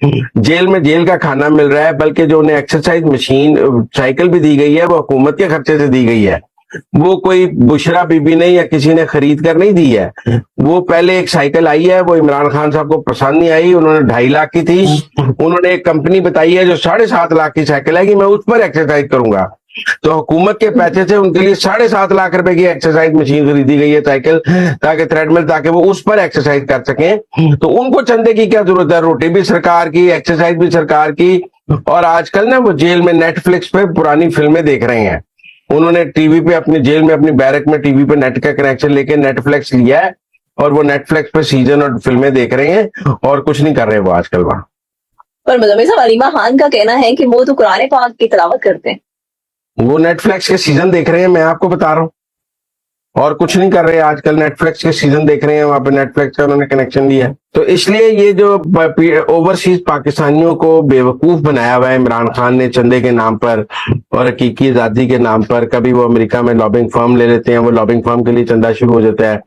Jail में jail का खाना मिल रहा है, बल्कि जो उन्हें एक्सरसाइज मशीन साइकिल भी दी गई है वो हुकूमत के खर्चे से दी गई है। वो कोई बुशरा बीबी ने या किसी ने खरीद कर नहीं दी है। वो पहले एक साइकिल आई है, वो इमरान खान साहब को पसंद नहीं आई, उन्होंने 2.5 लाख की थी। उन्होंने एक कंपनी बताई है जो 7.5 लाख की साइकिल है कि मैं उस पर एक्सरसाइज करूंगा। तो हुकूमत के पैसे से उनके लिए 7.5 लाख रुपए की एक्सरसाइज मशीन खरीदी गई है, साइकिल, ताकि थ्रेडमिल, ताकि वो उस पर एक्सरसाइज कर सकें। तो उनको चंदे की क्या जरूरत है? रोटी भी सरकार की, एक्सरसाइज भी सरकार की। और आजकल ना वो जेल में नेटफ्लिक्स पे पुरानी फिल्में देख रहे हैं। उन्होंने टीवी पे अपनी जेल में अपनी बैरक में टीवी पे नेट का कनेक्शन लेके नेटफ्लिक्स लिया है और वो नेटफ्लिक्स पे सीजन और फिल्में देख रहे हैं और कुछ नहीं कर रहे वो आजकल वहां। पर मुजम्मिल साहब, अलीमा खान का कहना है कि वो तो कुरान पाक की तिलावत करते हैं। वो नेटफ्लिक्स के सीजन देख रहे हैं, मैं आपको बता रहा हूँ, और कुछ नहीं कर रहे। आजकल नेटफ्लिक्स के सीजन देख रहे हैं, वहां पे नेटफ्लिक्स का उन्होंने कनेक्शन लिया है। तो इसलिए ये जो ओवरसीज पाकिस्तानियों को बेवकूफ बनाया हुआ है इमरान खान ने चंदे के नाम पर और हकीकी आजादी के नाम पर। कभी वो अमेरिका में लॉबिंग फर्म ले लेते हैं, वो लॉबिंग फर्म के लिए चंदा शुरू हो जाता है।